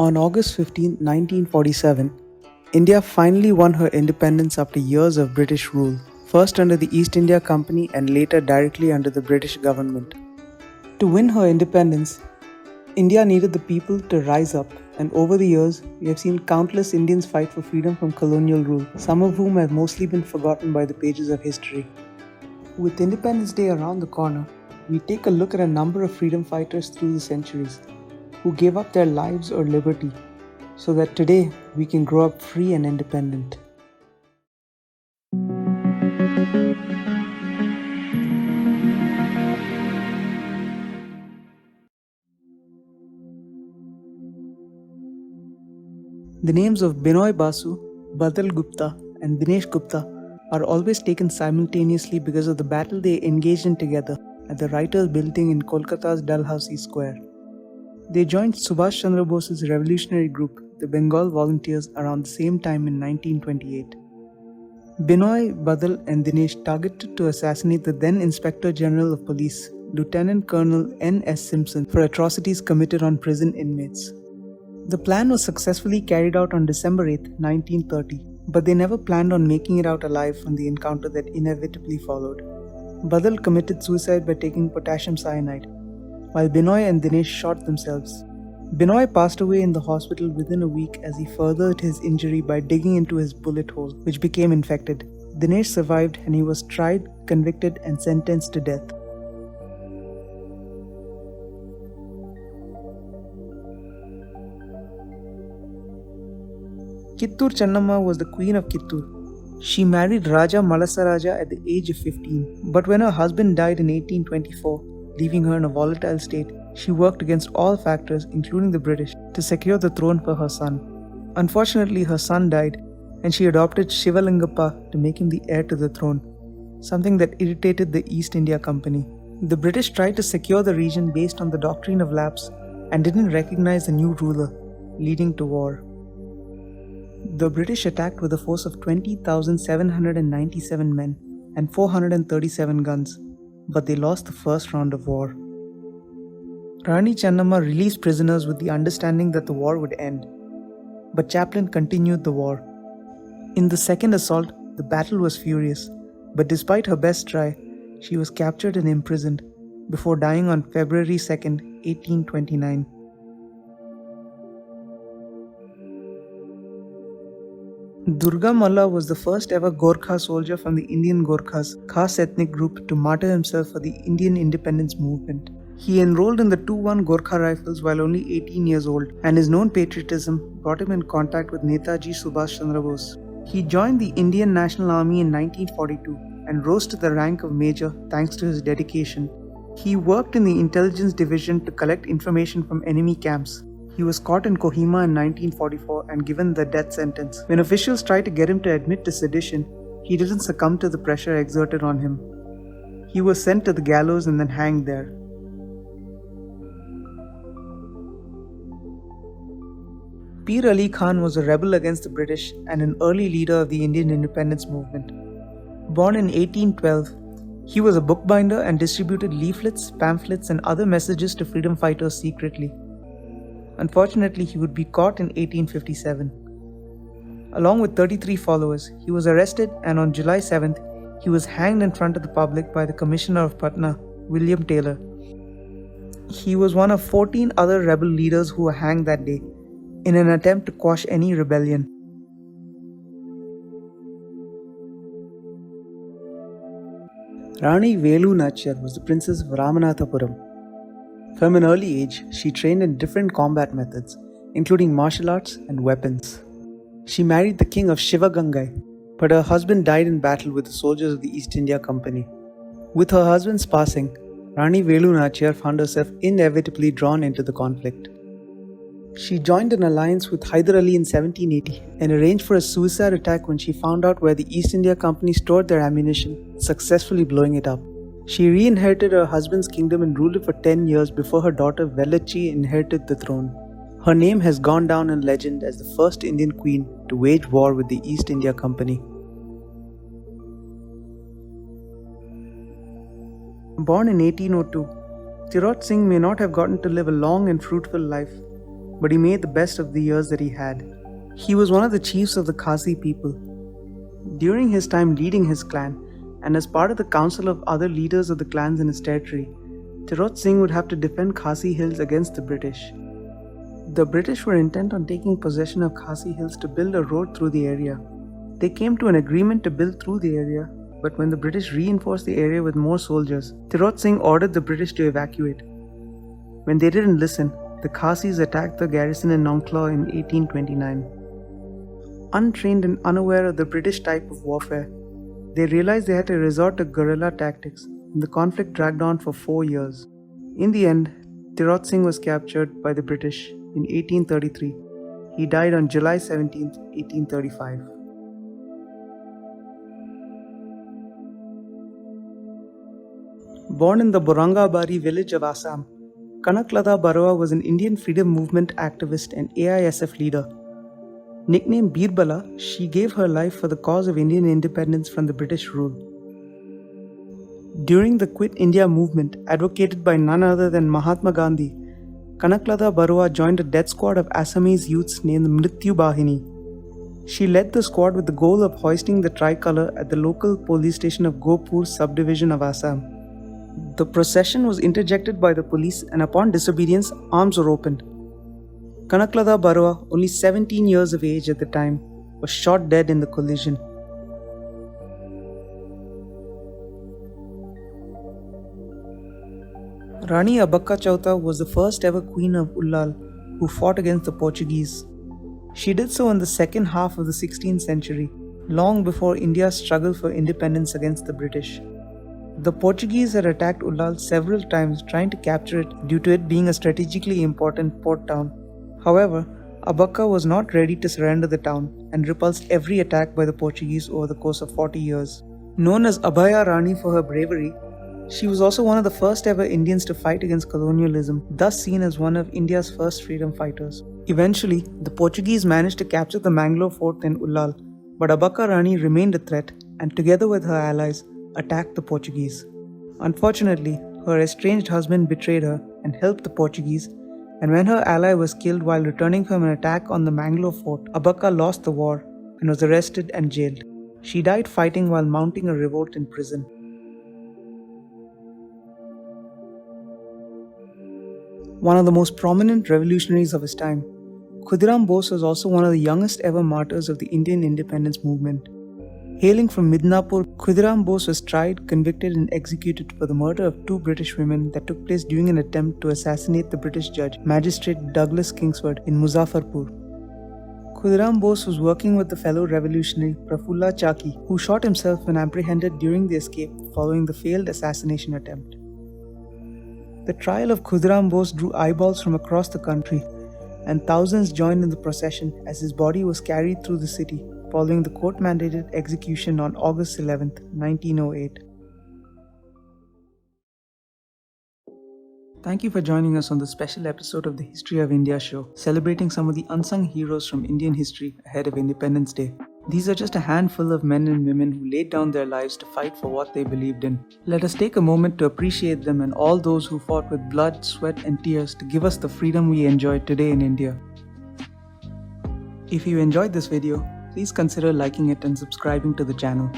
On August 15, 1947, India finally won her independence after years of British rule, first under the East India Company and later directly under the British government. To win her independence, India needed the people to rise up, and over the years, we have seen countless Indians fight for freedom from colonial rule, some of whom have mostly been forgotten by the pages of history. With Independence Day around the corner, we take a look at a number of freedom fighters through the centuries who gave up their lives or liberty so that today we can grow up free and independent. The names of Binoy Badalgupta, and Dinesh Gupta are always taken simultaneously because of the battle they engaged in together at the Writers' Building in Kolkata's Dalhousie Square. They joined Subhash Chandra Bose's revolutionary group, the Bengal Volunteers, around the same time in 1928. Binoy, Badal and Dinesh targeted to assassinate the then Inspector General of Police, Lieutenant Colonel N.S. Simpson, for atrocities committed on prison inmates. The plan was successfully carried out on December 8, 1930, but they never planned on making it out alive from the encounter that inevitably followed. Badal committed suicide by taking potassium cyanide, while Binoy and Dinesh shot themselves. Binoy passed away in the hospital within a week as he furthered his injury by digging into his bullet hole, which became infected. Dinesh survived and he was tried, convicted, and sentenced to death. Kittur Chanama was the queen of Kittur. She married Raja Malasaraja at the age of 15, but when her husband died in 1824, leaving her in a volatile state, she worked against all factors, including the British, to secure the throne for her son. Unfortunately, her son died, and she adopted Shivalingappa to make him the heir to the throne, something that irritated the East India Company. The British tried to secure the region based on the doctrine of lapse and didn't recognize the new ruler, leading to war. The British attacked with a force of 20,797 men and 437 guns, but they lost the first round of war. Rani Channamma released prisoners with the understanding that the war would end, but Chaplin continued the war. In the second assault, the battle was furious, but despite her best try, she was captured and imprisoned before dying on February 2, 1829. Durga Malla was the first ever Gorkha soldier from the Indian Gorkhas, caste ethnic group, to martyr himself for the Indian independence movement. He enrolled in the 2-1 Gorkha Rifles while only 18 years old, and his known patriotism brought him in contact with Netaji Subhash Chandra Bose. He joined the Indian National Army in 1942 and rose to the rank of major thanks to his dedication. He worked in the intelligence division to collect information from enemy camps. He was caught in Kohima in 1944 and given the death sentence. When officials tried to get him to admit to sedition, he didn't succumb to the pressure exerted on him. He was sent to the gallows and then hanged there. Pierali Khan was a rebel against the British and an early leader of the Indian independence movement. Born in 1812, he was a bookbinder and distributed leaflets, pamphlets, and other messages to freedom fighters secretly. Unfortunately, he would be caught in 1857. Along with 33 followers, he was arrested, and on July 7th, he was hanged in front of the public by the Commissioner of Patna, William Taylor. He was one of 14 other rebel leaders who were hanged that day, in an attempt to quash any rebellion. Rani Vailunachar was the princess of Ramanathapuram. From an early age, she trained in different combat methods, including martial arts and weapons. She married the king of Shivagangai, but her husband died in battle with the soldiers of the East India Company. With her husband's passing, Rani Vailunachar found herself inevitably drawn into the conflict. She joined an alliance with Hyder Ali in 1780 and arranged for a suicide attack when she found out where the East India Company stored their ammunition, successfully blowing it up. She re-inherited her husband's kingdom and ruled it for 10 years before her daughter Velachi inherited the throne. Her name has gone down in legend as the first Indian queen to wage war with the East India Company. Born in 1802, Tirot Singh may not have gotten to live a long and fruitful life, but he made the best of the years that he had. He was one of the chiefs of the Khasi people. During his time leading his clan, and as part of the council of other leaders of the clans in his territory, Tirot Singh would have to defend Khasi Hills against the British. The British were intent on taking possession of Khasi Hills to build a road through the area. They came to an agreement to build through the area, but when the British reinforced the area with more soldiers, Tirot Singh ordered the British to evacuate. When they didn't listen, the Khasis attacked the garrison in Nongklaw in 1829. Untrained and unaware of the British type of warfare, they realized they had to resort to guerrilla tactics, and the conflict dragged on for 4 years. In the end, Tirot Singh was captured by the British in 1833. He died on July 17, 1835. Born in the Borangabari village of Assam, Kanakla Barua was an Indian freedom movement activist and AISF leader. Nicknamed Birbala, she gave her life for the cause of Indian independence from the British rule. During the Quit India movement, advocated by none other than Mahatma Gandhi, Kanakla Barua joined a death squad of Assamese youths named Mrityu Bahini. She led the squad with the goal of hoisting the tricolour at the local police station of Gopur subdivision of Assam. The procession was interjected by the police, and upon disobedience, arms were opened. Kanakla Barua, only 17 years of age at the time, was shot dead in the collision. Rani Chauta was the first ever queen of Ullal who fought against the Portuguese. She did so in the second half of the 16th century, long before India's struggle for independence against the British. The Portuguese had attacked Ullal several times, trying to capture it due to it being a strategically important port town. However, Bakka was not ready to surrender the town and repulsed every attack by the Portuguese over the course of 40 years. Known as Abhaya Rani for her bravery, she was also one of the first ever Indians to fight against colonialism, thus seen as one of India's first freedom fighters. Eventually, the Portuguese managed to capture the Mangalore fort in Ullal, but Abhaya Rani remained a threat and together with her allies, attacked the Portuguese. Unfortunately, her estranged husband betrayed her and helped the Portuguese, and when her ally was killed while returning from an attack on the Mangalore fort, Bakka lost the war and was arrested and jailed. She died fighting while mounting a revolt in prison. One of the most prominent revolutionaries of his time, Khudiram Bose was also one of the youngest ever martyrs of the Indian independence movement. Hailing from Midnapur, Khudiram Bose was tried, convicted and executed for the murder of 2 British women that took place during an attempt to assassinate the British judge, Magistrate Douglas Kingsford in Muzaffarpur. Khudiram Bose was working with the fellow revolutionary Prafulla Chaki, who shot himself when apprehended during the escape following the failed assassination attempt. The trial of Khudiram Bose drew eyeballs from across the country, and thousands joined in the procession as his body was carried through the city following the court-mandated execution on August 11, 1908. Thank you for joining us on this special episode of the History of India show, celebrating some of the unsung heroes from Indian history ahead of Independence Day. These are just a handful of men and women who laid down their lives to fight for what they believed in. Let us take a moment to appreciate them and all those who fought with blood, sweat and tears to give us the freedom we enjoy today in India. If you enjoyed this video, please consider liking it and subscribing to the channel.